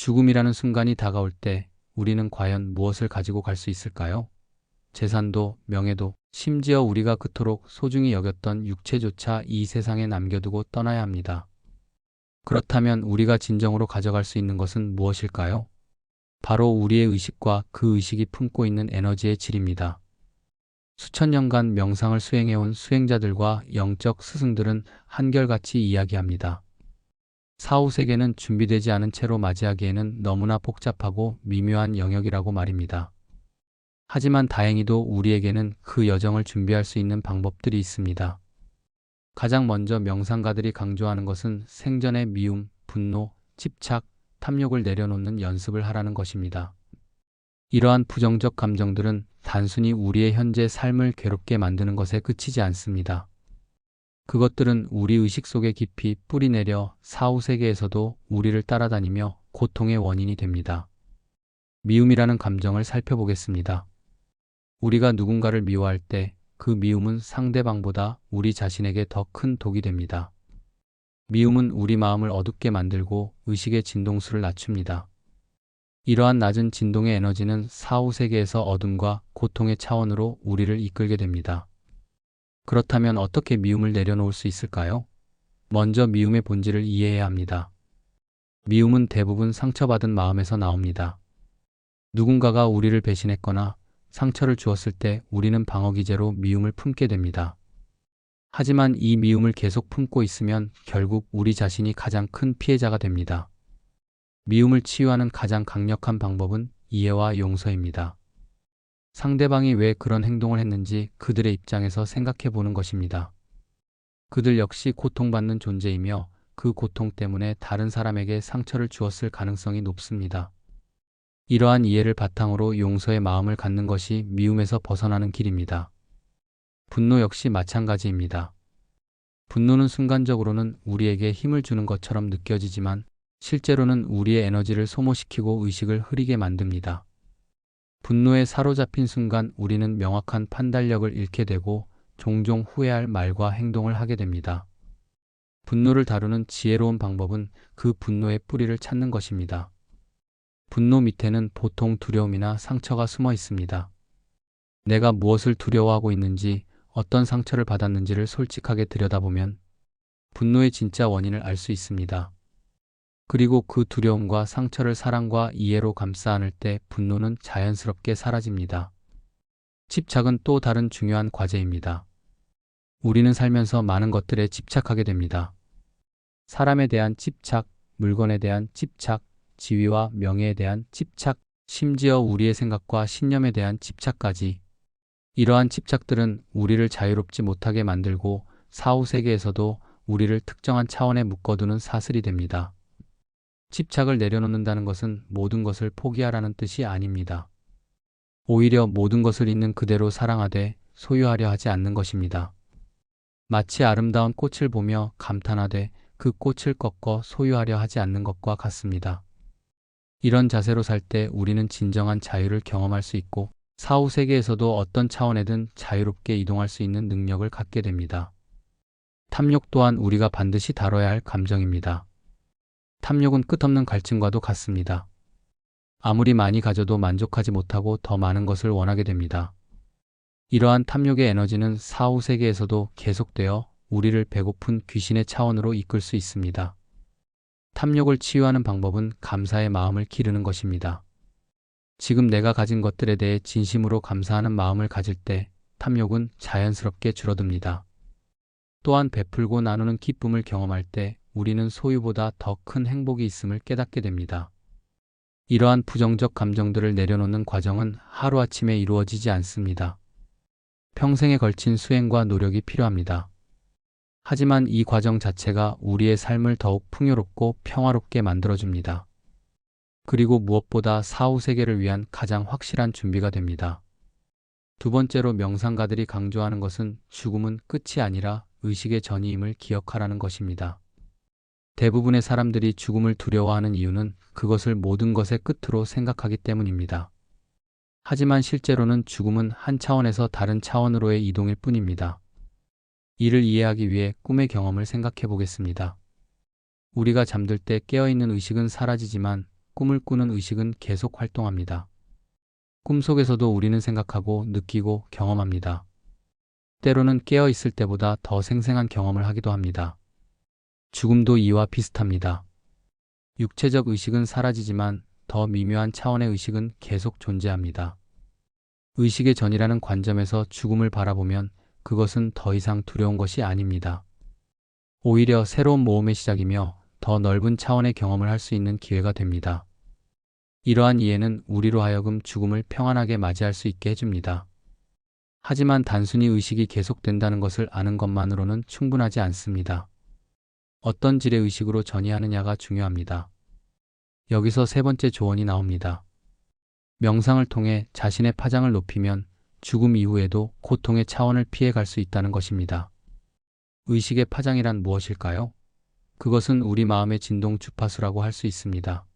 죽음이라는 순간이 다가올 때 우리는 과연 무엇을 가지고 갈 수 있을까요? 재산도, 명예도, 심지어 우리가 그토록 소중히 여겼던 육체조차 이 세상에 남겨두고 떠나야 합니다. 그렇다면 우리가 진정으로 가져갈 수 있는 것은 무엇일까요? 바로 우리의 의식과 그 의식이 품고 있는 에너지의 질입니다. 수천 년간 명상을 수행해온 수행자들과 영적 스승들은 한결같이 이야기합니다. 사후세계는 준비되지 않은 채로 맞이하기에는 너무나 복잡하고 미묘한 영역이라고 말입니다. 하지만 다행히도 우리에게는 그 여정을 준비할 수 있는 방법들이 있습니다. 가장 먼저 명상가들이 강조하는 것은 생전의 미움, 분노, 집착, 탐욕을 내려놓는 연습을 하라는 것입니다. 이러한 부정적 감정들은 단순히 우리의 현재 삶을 괴롭게 만드는 것에 그치지 않습니다. 그것들은 우리 의식 속에 깊이 뿌리내려 사후세계에서도 우리를 따라다니며 고통의 원인이 됩니다. 미움이라는 감정을 살펴보겠습니다. 우리가 누군가를 미워할 때 그 미움은 상대방보다 우리 자신에게 더 큰 독이 됩니다. 미움은 우리 마음을 어둡게 만들고 의식의 진동수를 낮춥니다. 이러한 낮은 진동의 에너지는 사후세계에서 어둠과 고통의 차원으로 우리를 이끌게 됩니다. 그렇다면 어떻게 미움을 내려놓을 수 있을까요? 먼저 미움의 본질을 이해해야 합니다. 미움은 대부분 상처받은 마음에서 나옵니다. 누군가가 우리를 배신했거나 상처를 주었을 때 우리는 방어기제로 미움을 품게 됩니다. 하지만 이 미움을 계속 품고 있으면 결국 우리 자신이 가장 큰 피해자가 됩니다. 미움을 치유하는 가장 강력한 방법은 이해와 용서입니다. 상대방이 왜 그런 행동을 했는지 그들의 입장에서 생각해 보는 것입니다. 그들 역시 고통받는 존재이며 그 고통 때문에 다른 사람에게 상처를 주었을 가능성이 높습니다. 이러한 이해를 바탕으로 용서의 마음을 갖는 것이 미움에서 벗어나는 길입니다. 분노 역시 마찬가지입니다. 분노는 순간적으로는 우리에게 힘을 주는 것처럼 느껴지지만 실제로는 우리의 에너지를 소모시키고 의식을 흐리게 만듭니다. 분노에 사로잡힌 순간 우리는 명확한 판단력을 잃게 되고 종종 후회할 말과 행동을 하게 됩니다. 분노를 다루는 지혜로운 방법은 그 분노의 뿌리를 찾는 것입니다. 분노 밑에는 보통 두려움이나 상처가 숨어 있습니다. 내가 무엇을 두려워하고 있는지, 어떤 상처를 받았는지를 솔직하게 들여다보면 분노의 진짜 원인을 알 수 있습니다. 그리고 그 두려움과 상처를 사랑과 이해로 감싸 안을 때 분노는 자연스럽게 사라집니다. 집착은 또 다른 중요한 과제입니다. 우리는 살면서 많은 것들에 집착하게 됩니다. 사람에 대한 집착, 물건에 대한 집착, 지위와 명예에 대한 집착, 심지어 우리의 생각과 신념에 대한 집착까지. 이러한 집착들은 우리를 자유롭지 못하게 만들고 사후세계에서도 우리를 특정한 차원에 묶어두는 사슬이 됩니다. 집착을 내려놓는다는 것은 모든 것을 포기하라는 뜻이 아닙니다. 오히려 모든 것을 있는 그대로 사랑하되 소유하려 하지 않는 것입니다. 마치 아름다운 꽃을 보며 감탄하되 그 꽃을 꺾어 소유하려 하지 않는 것과 같습니다. 이런 자세로 살 때 우리는 진정한 자유를 경험할 수 있고 사후 세계에서도 어떤 차원에든 자유롭게 이동할 수 있는 능력을 갖게 됩니다. 탐욕 또한 우리가 반드시 다뤄야 할 감정입니다. 탐욕은 끝없는 갈증과도 같습니다. 아무리 많이 가져도 만족하지 못하고 더 많은 것을 원하게 됩니다. 이러한 탐욕의 에너지는 사후 세계에서도 계속되어 우리를 배고픈 귀신의 차원으로 이끌 수 있습니다. 탐욕을 치유하는 방법은 감사의 마음을 기르는 것입니다. 지금 내가 가진 것들에 대해 진심으로 감사하는 마음을 가질 때 탐욕은 자연스럽게 줄어듭니다. 또한 베풀고 나누는 기쁨을 경험할 때 우리는 소유보다 더 큰 행복이 있음을 깨닫게 됩니다. 이러한 부정적 감정들을 내려놓는 과정은 하루아침에 이루어지지 않습니다. 평생에 걸친 수행과 노력이 필요합니다. 하지만 이 과정 자체가 우리의 삶을 더욱 풍요롭고 평화롭게 만들어줍니다. 그리고 무엇보다 사후 세계를 위한 가장 확실한 준비가 됩니다. 두 번째로 명상가들이 강조하는 것은 죽음은 끝이 아니라 의식의 전이임을 기억하라는 것입니다. 대부분의 사람들이 죽음을 두려워하는 이유는 그것을 모든 것의 끝으로 생각하기 때문입니다. 하지만 실제로는 죽음은 한 차원에서 다른 차원으로의 이동일 뿐입니다. 이를 이해하기 위해 꿈의 경험을 생각해 보겠습니다. 우리가 잠들 때 깨어있는 의식은 사라지지만 꿈을 꾸는 의식은 계속 활동합니다. 꿈속에서도 우리는 생각하고 느끼고 경험합니다. 때로는 깨어 있을 때보다 더 생생한 경험을 하기도 합니다. 죽음도 이와 비슷합니다. 육체적 의식은 사라지지만 더 미묘한 차원의 의식은 계속 존재합니다. 의식의 전이라는 관점에서 죽음을 바라보면 그것은 더 이상 두려운 것이 아닙니다. 오히려 새로운 모험의 시작이며 더 넓은 차원의 경험을 할 수 있는 기회가 됩니다. 이러한 이해는 우리로 하여금 죽음을 평안하게 맞이할 수 있게 해줍니다. 하지만 단순히 의식이 계속된다는 것을 아는 것만으로는 충분하지 않습니다. 어떤 질의 의식으로 전이하느냐가 중요합니다. 여기서 세 번째 조언이 나옵니다. 명상을 통해 자신의 파장을 높이면 죽음 이후에도 고통의 차원을 피해갈 수 있다는 것입니다. 의식의 파장이란 무엇일까요? 그것은 우리 마음의 진동 주파수라고 할 수 있습니다.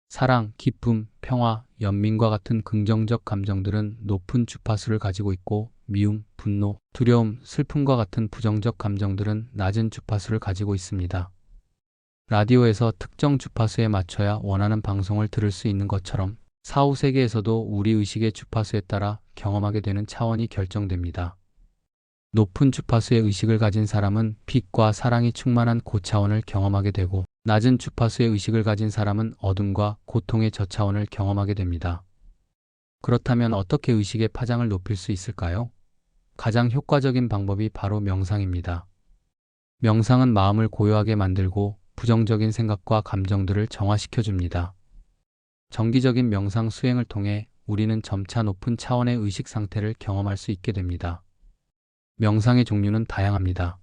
사랑, 기쁨, 평화, 연민과 같은 긍정적 감정들은 높은 주파수를 가지고 있고 미움, 분노, 두려움, 슬픔과 같은 부정적 감정들은 낮은 주파수를 가지고 있습니다. 라디오에서 특정 주파수에 맞춰야 원하는 방송을 들을 수 있는 것처럼 사후 세계에서도 우리 의식의 주파수에 따라 경험하게 되는 차원이 결정됩니다. 높은 주파수의 의식을 가진 사람은 빛과 사랑이 충만한 고차원을 경험하게 되고 낮은 주파수의 의식을 가진 사람은 어둠과 고통의 저차원을 경험하게 됩니다. 그렇다면 어떻게 의식의 파장을 높일 수 있을까요? 가장 효과적인 방법이 바로 명상입니다. 명상은 마음을 고요하게 만들고 부정적인 생각과 감정들을 정화시켜 줍니다. 정기적인 명상 수행을 통해 우리는 점차 높은 차원의 의식 상태를 경험할 수 있게 됩니다. 명상의 종류는 다양합니다.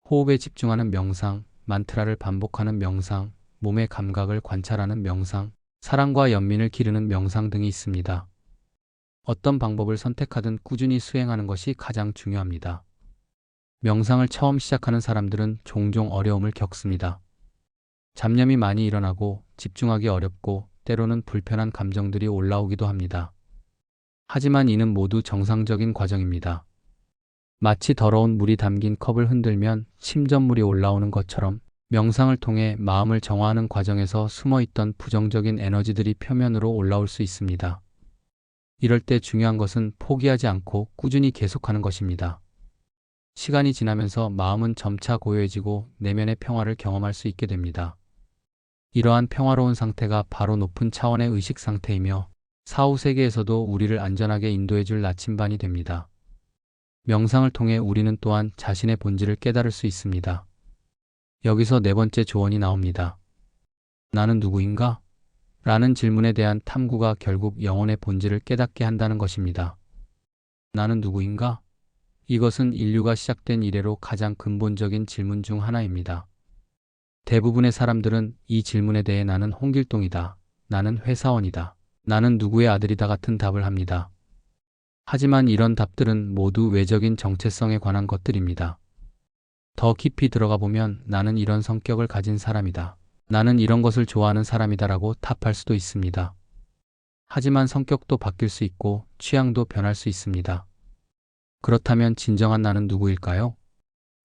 호흡에 집중하는 명상, 만트라를 반복하는 명상, 몸의 감각을 관찰하는 명상, 사랑과 연민을 기르는 명상 등이 있습니다. 어떤 방법을 선택하든 꾸준히 수행하는 것이 가장 중요합니다. 명상을 처음 시작하는 사람들은 종종 어려움을 겪습니다. 잡념이 많이 일어나고 집중하기 어렵고 때로는 불편한 감정들이 올라오기도 합니다. 하지만 이는 모두 정상적인 과정입니다. 마치 더러운 물이 담긴 컵을 흔들면 침전물이 올라오는 것처럼 명상을 통해 마음을 정화하는 과정에서 숨어있던 부정적인 에너지들이 표면으로 올라올 수 있습니다. 이럴 때 중요한 것은 포기하지 않고 꾸준히 계속하는 것입니다. 시간이 지나면서 마음은 점차 고요해지고 내면의 평화를 경험할 수 있게 됩니다. 이러한 평화로운 상태가 바로 높은 차원의 의식 상태이며 사후 세계에서도 우리를 안전하게 인도해줄 나침반이 됩니다. 명상을 통해 우리는 또한 자신의 본질을 깨달을 수 있습니다. 여기서 네 번째 조언이 나옵니다. 나는 누구인가? 라는 질문에 대한 탐구가 결국 영혼의 본질을 깨닫게 한다는 것입니다. 나는 누구인가? 이것은 인류가 시작된 이래로 가장 근본적인 질문 중 하나입니다. 대부분의 사람들은 이 질문에 대해 나는 홍길동이다, 나는 회사원이다, 나는 누구의 아들이다 같은 답을 합니다. 하지만 이런 답들은 모두 외적인 정체성에 관한 것들입니다. 더 깊이 들어가 보면 나는 이런 성격을 가진 사람이다, 나는 이런 것을 좋아하는 사람이다라고 답할 수도 있습니다. 하지만 성격도 바뀔 수 있고 취향도 변할 수 있습니다. 그렇다면 진정한 나는 누구일까요?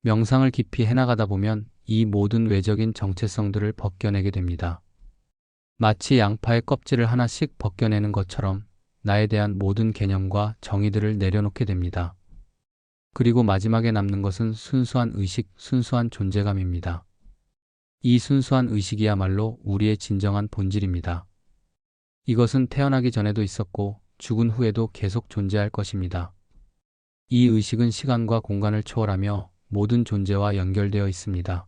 명상을 깊이 해나가다 보면 이 모든 외적인 정체성들을 벗겨내게 됩니다. 마치 양파의 껍질을 하나씩 벗겨내는 것처럼 나에 대한 모든 개념과 정의들을 내려놓게 됩니다. 그리고 마지막에 남는 것은 순수한 의식, 순수한 존재감입니다. 이 순수한 의식이야말로 우리의 진정한 본질입니다. 이것은 태어나기 전에도 있었고 죽은 후에도 계속 존재할 것입니다. 이 의식은 시간과 공간을 초월하며 모든 존재와 연결되어 있습니다.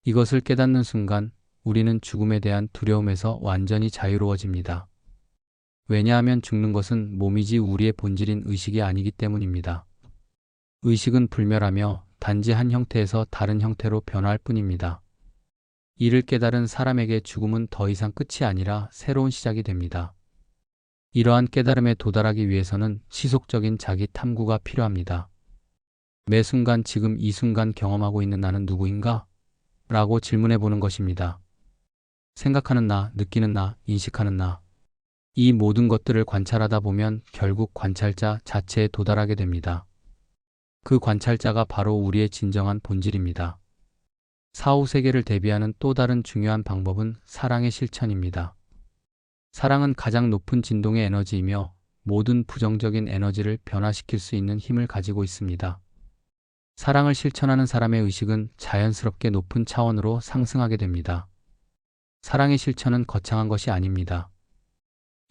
이것을 깨닫는 순간 우리는 죽음에 대한 두려움에서 완전히 자유로워집니다. 왜냐하면 죽는 것은 몸이지 우리의 본질인 의식이 아니기 때문입니다. 의식은 불멸하며 단지 한 형태에서 다른 형태로 변화할 뿐입니다. 이를 깨달은 사람에게 죽음은 더 이상 끝이 아니라 새로운 시작이 됩니다. 이러한 깨달음에 도달하기 위해서는 지속적인 자기 탐구가 필요합니다. 매 순간 지금 이 순간 경험하고 있는 나는 누구인가? 라고 질문해 보는 것입니다. 생각하는 나, 느끼는 나, 인식하는 나. 이 모든 것들을 관찰하다 보면 결국 관찰자 자체에 도달하게 됩니다. 그 관찰자가 바로 우리의 진정한 본질입니다. 사후 세계를 대비하는 또 다른 중요한 방법은 사랑의 실천입니다. 사랑은 가장 높은 진동의 에너지이며 모든 부정적인 에너지를 변화시킬 수 있는 힘을 가지고 있습니다. 사랑을 실천하는 사람의 의식은 자연스럽게 높은 차원으로 상승하게 됩니다. 사랑의 실천은 거창한 것이 아닙니다.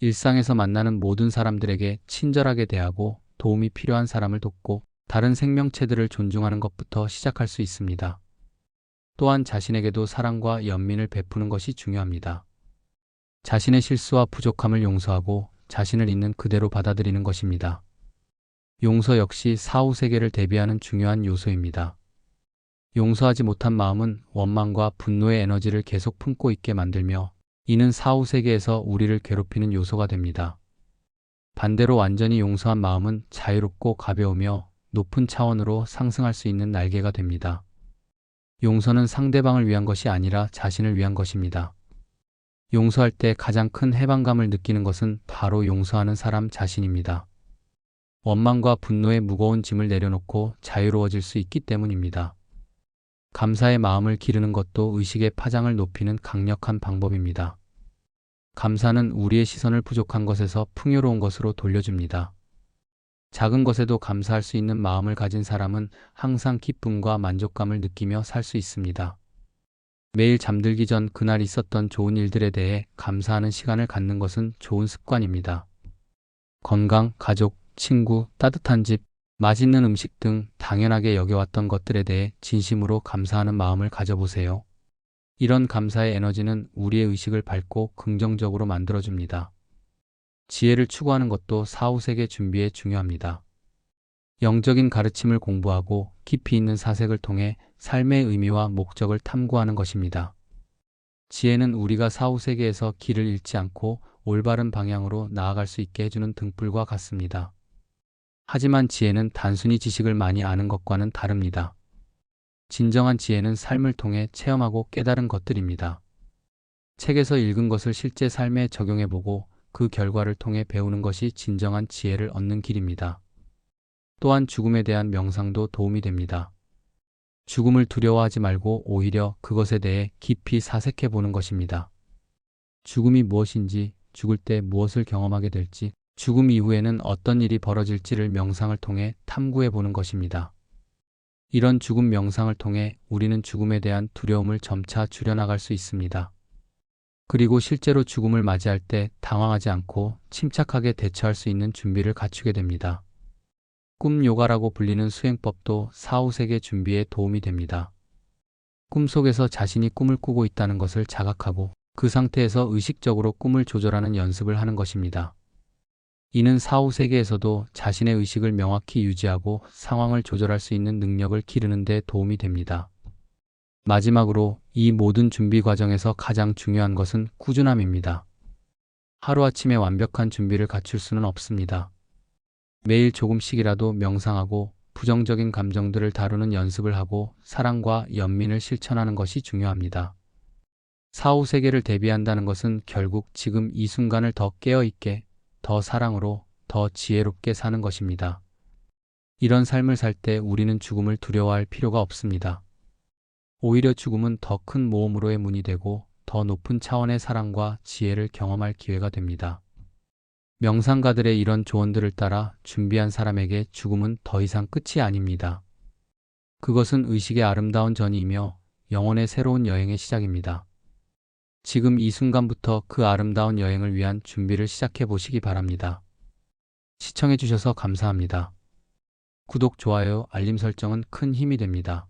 일상에서 만나는 모든 사람들에게 친절하게 대하고 도움이 필요한 사람을 돕고 다른 생명체들을 존중하는 것부터 시작할 수 있습니다. 또한 자신에게도 사랑과 연민을 베푸는 것이 중요합니다. 자신의 실수와 부족함을 용서하고 자신을 있는 그대로 받아들이는 것입니다. 용서 역시 사후 세계를 대비하는 중요한 요소입니다. 용서하지 못한 마음은 원망과 분노의 에너지를 계속 품고 있게 만들며 이는 사후 세계에서 우리를 괴롭히는 요소가 됩니다. 반대로 완전히 용서한 마음은 자유롭고 가벼우며 높은 차원으로 상승할 수 있는 날개가 됩니다. 용서는 상대방을 위한 것이 아니라 자신을 위한 것입니다. 용서할 때 가장 큰 해방감을 느끼는 것은 바로 용서하는 사람 자신입니다. 원망과 분노의 무거운 짐을 내려놓고 자유로워질 수 있기 때문입니다. 감사의 마음을 기르는 것도 의식의 파장을 높이는 강력한 방법입니다. 감사는 우리의 시선을 부족한 것에서 풍요로운 것으로 돌려줍니다. 작은 것에도 감사할 수 있는 마음을 가진 사람은 항상 기쁨과 만족감을 느끼며 살 수 있습니다. 매일 잠들기 전 그날 있었던 좋은 일들에 대해 감사하는 시간을 갖는 것은 좋은 습관입니다. 건강, 가족, 친구, 따뜻한 집, 맛있는 음식 등 당연하게 여겨왔던 것들에 대해 진심으로 감사하는 마음을 가져보세요. 이런 감사의 에너지는 우리의 의식을 밝고 긍정적으로 만들어줍니다. 지혜를 추구하는 것도 사후 세계 준비에 중요합니다. 영적인 가르침을 공부하고 깊이 있는 사색을 통해 삶의 의미와 목적을 탐구하는 것입니다. 지혜는 우리가 사후 세계에서 길을 잃지 않고 올바른 방향으로 나아갈 수 있게 해주는 등불과 같습니다. 하지만 지혜는 단순히 지식을 많이 아는 것과는 다릅니다. 진정한 지혜는 삶을 통해 체험하고 깨달은 것들입니다. 책에서 읽은 것을 실제 삶에 적용해보고 그 결과를 통해 배우는 것이 진정한 지혜를 얻는 길입니다. 또한 죽음에 대한 명상도 도움이 됩니다. 죽음을 두려워하지 말고 오히려 그것에 대해 깊이 사색해보는 것입니다. 죽음이 무엇인지, 죽을 때 무엇을 경험하게 될지, 죽음 이후에는 어떤 일이 벌어질지를 명상을 통해 탐구해보는 것입니다. 이런 죽음 명상을 통해 우리는 죽음에 대한 두려움을 점차 줄여나갈 수 있습니다. 그리고 실제로 죽음을 맞이할 때 당황하지 않고 침착하게 대처할 수 있는 준비를 갖추게 됩니다. 꿈 요가라고 불리는 수행법도 사후 세계 준비에 도움이 됩니다. 꿈속에서 자신이 꿈을 꾸고 있다는 것을 자각하고 그 상태에서 의식적으로 꿈을 조절하는 연습을 하는 것입니다. 이는 사후 세계에서도 자신의 의식을 명확히 유지하고 상황을 조절할 수 있는 능력을 기르는 데 도움이 됩니다. 마지막으로 이 모든 준비 과정에서 가장 중요한 것은 꾸준함입니다. 하루아침에 완벽한 준비를 갖출 수는 없습니다. 매일 조금씩이라도 명상하고 부정적인 감정들을 다루는 연습을 하고 사랑과 연민을 실천하는 것이 중요합니다. 사후 세계를 대비한다는 것은 결국 지금 이 순간을 더 깨어있게, 더 사랑으로, 더 지혜롭게 사는 것입니다. 이런 삶을 살 때 우리는 죽음을 두려워할 필요가 없습니다. 오히려 죽음은 더 큰 모험으로의 문이 되고 더 높은 차원의 사랑과 지혜를 경험할 기회가 됩니다. 명상가들의 이런 조언들을 따라 준비한 사람에게 죽음은 더 이상 끝이 아닙니다. 그것은 의식의 아름다운 전이며 영혼의 새로운 여행의 시작입니다. 지금 이 순간부터 그 아름다운 여행을 위한 준비를 시작해 보시기 바랍니다. 시청해 주셔서 감사합니다. 구독, 좋아요, 알림 설정은 큰 힘이 됩니다.